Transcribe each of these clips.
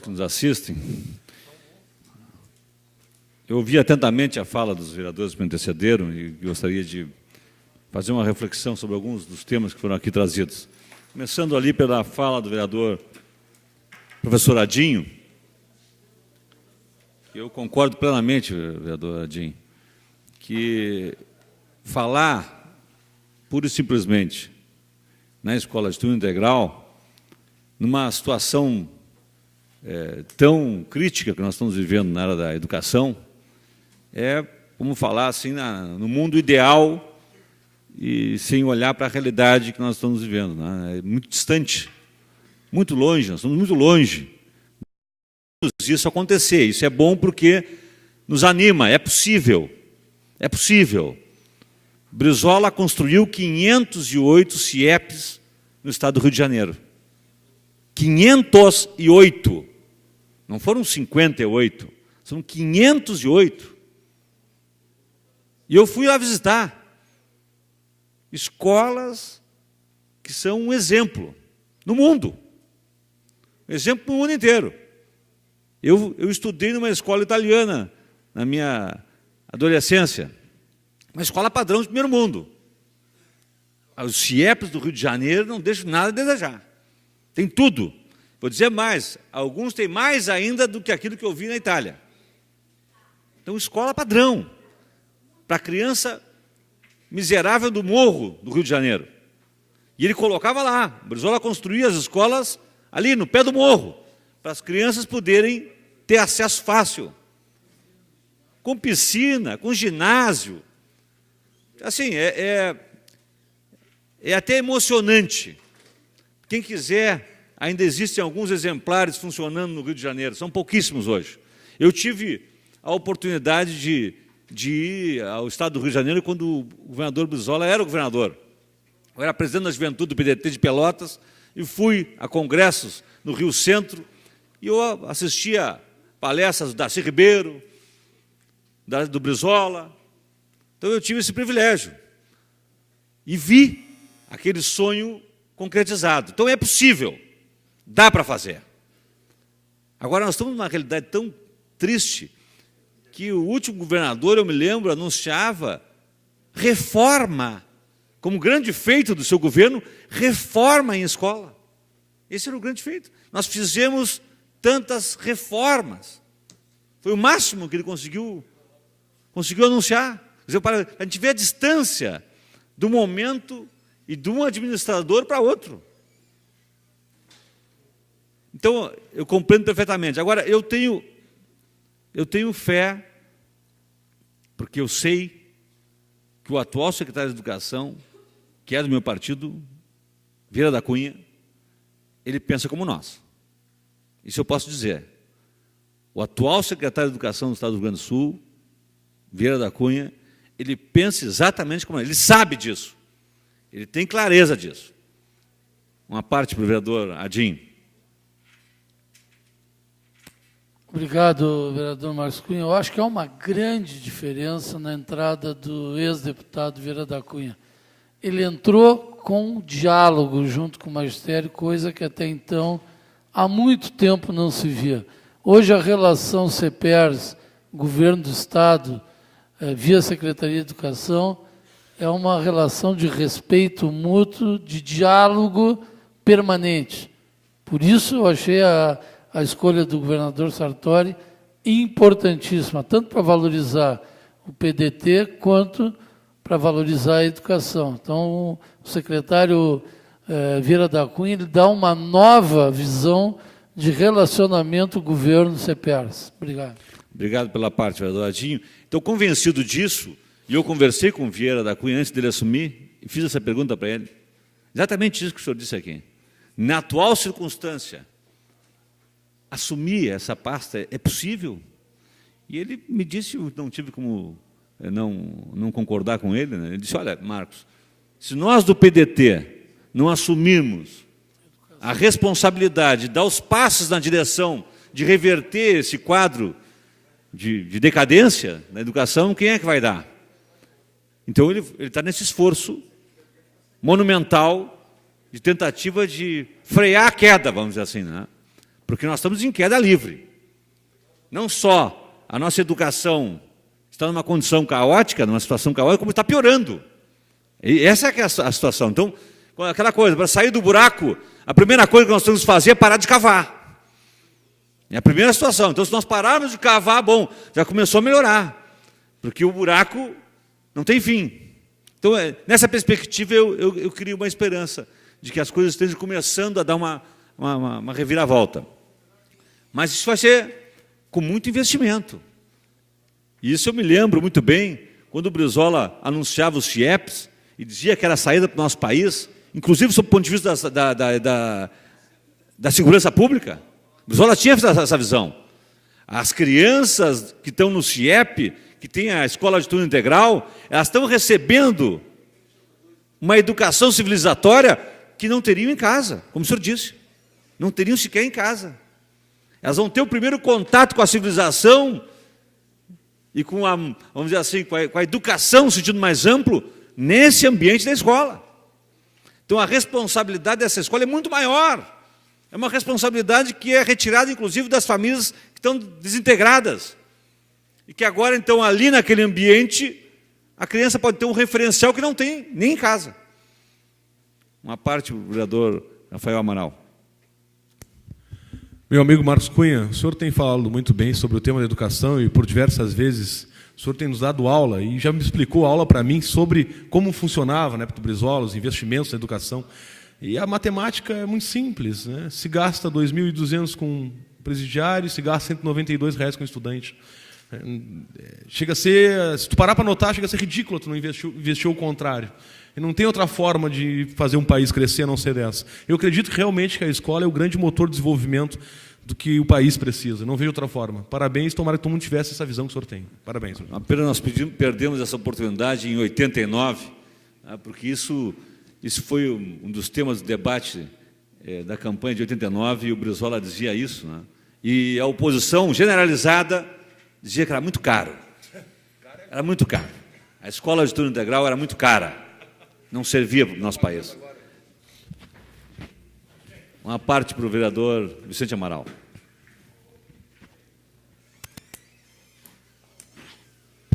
todos que nos assistem. Eu ouvi atentamente a fala dos vereadores que me antecederam e gostaria de fazer uma reflexão sobre alguns dos temas que foram aqui trazidos. Começando ali pela fala do vereador professor Adinho, eu concordo plenamente, vereador Adinho, que falar pura e simplesmente na escola de turno integral, numa situação tão crítica que nós estamos vivendo na área da educação, é como falar assim no mundo ideal e sem olhar para a realidade que nós estamos vivendo, né? É muito distante, muito longe, nós estamos muito longe disso acontecer. Isso é bom porque nos anima, é possível, é possível. Brizola construiu 508 CIEPs no estado do Rio de Janeiro. 508, não foram 58, são 508. E eu fui lá visitar escolas que são um exemplo no mundo, um exemplo no mundo inteiro. Eu estudei numa escola italiana na minha adolescência, uma escola padrão de primeiro mundo. Os CIEPs do Rio de Janeiro não deixam nada a desejar. Tem tudo. Vou dizer mais, alguns têm mais ainda do que aquilo que eu vi na Itália. Então, escola padrão para criança miserável do morro do Rio de Janeiro. E ele colocava lá, Brizola construía as escolas ali no pé do morro, para as crianças poderem ter acesso fácil, com piscina, com ginásio. Assim, é até emocionante. Quem quiser, ainda existem alguns exemplares funcionando no Rio de Janeiro, são pouquíssimos hoje. Eu tive a oportunidade de ir ao estado do Rio de Janeiro quando o governador Brizola era o governador. Eu era presidente da juventude do PDT de Pelotas e fui a congressos no Rio Centro e eu assistia palestras do Darcy Ribeiro, do Brizola. Então eu tive esse privilégio e vi aquele sonho concretizado. Então é possível, dá para fazer. Agora nós estamos numa realidade tão triste que o último governador, eu me lembro, anunciava reforma, como grande feito do seu governo, reforma em escola. Esse era o grande feito. Nós fizemos tantas reformas. Foi o máximo que ele conseguiu anunciar. Quer dizer, para a gente ver a distância do momento e de um administrador para outro. Então, eu compreendo perfeitamente. Agora, eu tenho fé, porque eu sei que o atual secretário de Educação, que é do meu partido, Vieira da Cunha, ele pensa como nós. Isso eu posso dizer. O atual secretário de Educação do Estado do Rio Grande do Sul, Vieira da Cunha, ele pensa exatamente como nós. Ele sabe disso. Ele tem clareza disso. Uma parte para o vereador Adinho. Obrigado, vereador Marcos Cunha. Eu acho que há uma grande diferença na entrada do ex-deputado Vieira da Cunha. Ele entrou com diálogo junto com o magistério, coisa que até então, há muito tempo não se via. Hoje a relação CEPERS, governo do Estado, via Secretaria de Educação, é uma relação de respeito mútuo, de diálogo permanente. Por isso eu achei a escolha do governador Sartori importantíssima, tanto para valorizar o PDT, quanto para valorizar a educação. Então, o secretário Vieira da Cunha ele dá uma nova visão de relacionamento governo-CEPERS. Obrigado. Obrigado pela parte, vereador Adinho. Então, convencido disso, e eu conversei com o Vieira da Cunha antes dele assumir, e fiz essa pergunta para ele. Exatamente isso que o senhor disse aqui. Na atual circunstância, assumir essa pasta é possível? E ele me disse, eu não tive como não concordar com ele, né? Ele disse, olha, Marcos, se nós do PDT não assumirmos a responsabilidade de dar os passos na direção de reverter esse quadro de decadência na educação, quem é que vai dar? Então ele está nesse esforço monumental de tentativa de frear a queda, vamos dizer assim, né? porque nós estamos em queda livre. Não só a nossa educação está numa condição caótica, numa situação caótica, como está piorando. E essa é a situação. Então, aquela coisa, para sair do buraco, a primeira coisa que nós temos que fazer é parar de cavar. É a primeira situação. Então, se nós pararmos de cavar, bom, já começou a melhorar, porque o buraco não tem fim. Então, nessa perspectiva, eu crio uma esperança de que as coisas estejam começando a dar uma reviravolta. Mas isso vai ser com muito investimento. E isso eu me lembro muito bem, quando o Brizola anunciava os CIEPs e dizia que era a saída para o nosso país, inclusive sob o ponto de vista da segurança pública. O Brizola tinha essa visão. As crianças que estão no CIEP, que tem a escola de turno integral, elas estão recebendo uma educação civilizatória que não teriam em casa, como o senhor disse. Não teriam sequer em casa. Elas vão ter o primeiro contato com a civilização e com a, vamos dizer assim, com a educação no sentido mais amplo, nesse ambiente da escola. Então a responsabilidade dessa escola é muito maior. É uma responsabilidade que é retirada, inclusive, das famílias que estão desintegradas. E que agora, então, ali naquele ambiente, a criança pode ter um referencial que não tem nem em casa. Uma parte, o vereador Rafael Amaral. Meu amigo Marcos Cunha, o senhor tem falado muito bem sobre o tema da educação e por diversas vezes o senhor tem nos dado aula e já me explicou a aula para mim sobre como funcionava na época do Brizola, os investimentos na educação. E a matemática é muito simples, né? Se gasta 2.200 com presidiário, se gasta R$192 com estudante. Chega a ser, se tu parar para notar, chega a ser ridículo tu não investiu o contrário. E não tem outra forma de fazer um país crescer a não ser dessa. Eu acredito que realmente que a escola é o grande motor de desenvolvimento do que o país precisa. Não vejo outra forma. Parabéns, tomara que todo mundo tivesse essa visão que o senhor tem. Parabéns. Apenas nós perdemos essa oportunidade em 89, porque isso foi um dos temas de debate da campanha de 89, e o Brizola dizia isso, né? E a oposição generalizada dizia que era muito caro. Era muito caro. A escola de turno integral era muito cara. Não servia para o nosso país. Uma parte para o vereador Vicente Amaral.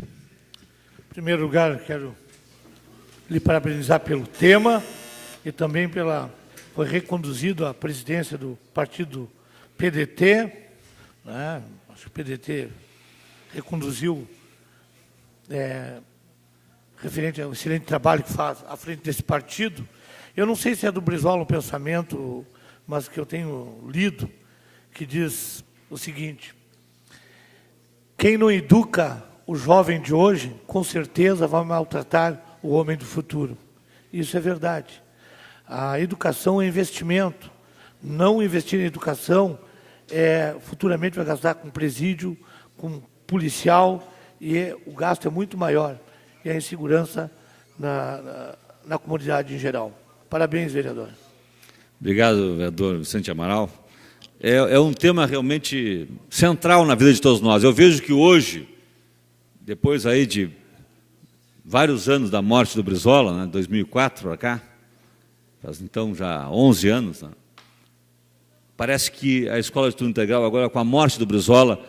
Em primeiro lugar, quero lhe parabenizar pelo tema e também foi reconduzido à presidência do partido PDT, né? Acho que o PDT reconduziu referente ao excelente trabalho que faz à frente desse partido. Eu não sei se é do Brizola um pensamento, mas que eu tenho lido, que diz o seguinte: quem não educa o jovem de hoje, com certeza vai maltratar o homem do futuro. Isso é verdade. A educação é investimento. Não investir em educação, futuramente vai gastar com presídio, com policial, e o gasto é muito maior. E a insegurança na comunidade em geral. Parabéns, vereador. Obrigado, vereador Vicente Amaral. É um tema realmente central na vida de todos nós. Eu vejo que hoje, depois aí de vários anos da morte do Brizola, né, 2004 para cá, faz então já 11 anos, né, parece que a escola de turno integral, agora com a morte do Brizola,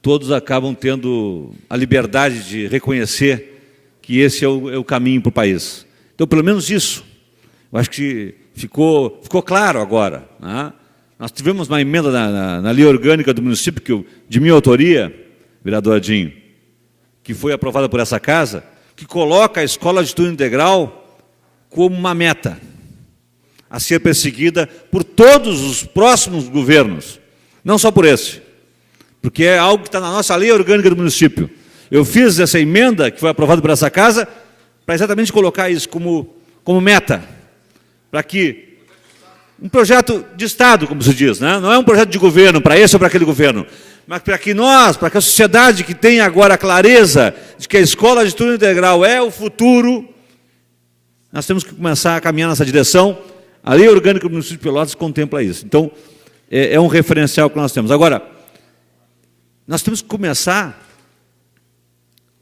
todos acabam tendo a liberdade de reconhecer que esse é o caminho para o país. Então, pelo menos isso, eu acho que ficou claro agora, né? Nós tivemos uma emenda na lei orgânica do município, de minha autoria, vereador Adinho, que foi aprovada por essa casa, que coloca a escola de turno integral como uma meta a ser perseguida por todos os próximos governos, não só por esse, porque é algo que está na nossa lei orgânica do município. Eu fiz essa emenda, que foi aprovada por essa casa, para exatamente colocar isso como meta, para que um projeto de Estado, como se diz, né? Não é um projeto de governo, para esse ou para aquele governo, mas para que a sociedade que tem agora a clareza de que a escola de turno integral é o futuro, nós temos que começar a caminhar nessa direção. A lei orgânica do município de Pelotas contempla isso. Então, é um referencial que nós temos. Agora, nós temos que começar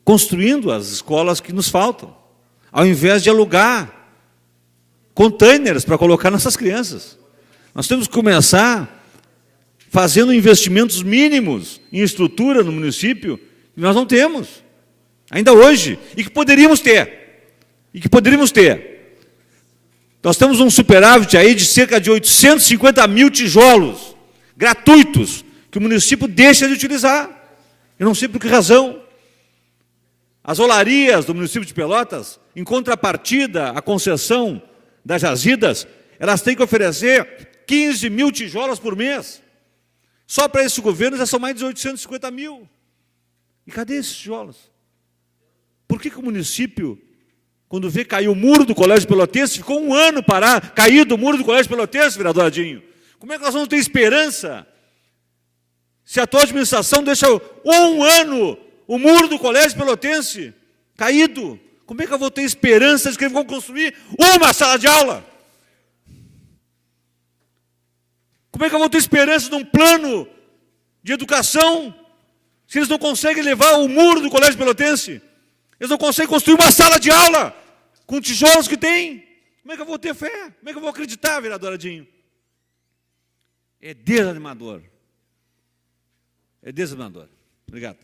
construindo as escolas que nos faltam, ao invés de alugar containers para colocar nossas crianças. Nós temos que começar fazendo investimentos mínimos em estrutura no município, que nós não temos, ainda hoje, e que poderíamos ter. Nós temos um superávit aí de cerca de 850 mil tijolos gratuitos, que o município deixa de utilizar. Eu não sei por que razão. As olarias do município de Pelotas, em contrapartida à concessão das jazidas, elas têm que oferecer 15 mil tijolos por mês. Só para esse governo já são mais de 850 mil. E cadê esses tijolos? Por que o município, quando vê cair o muro do Colégio Pelotense, ficou um ano caído o muro do Colégio Pelotense, vereador Adinho? Como é que nós vamos ter esperança se a tua administração deixa um ano o muro do Colégio Pelotense caído? Como é que eu vou ter esperança de que eles vão construir uma sala de aula? Como é que eu vou ter esperança de um plano de educação se eles não conseguem levar o muro do Colégio Pelotense? Eles não conseguem construir uma sala de aula com tijolos que tem. Como é que eu vou ter fé? Como é que eu vou acreditar, vereador Adinho? É desanimador. Obrigado.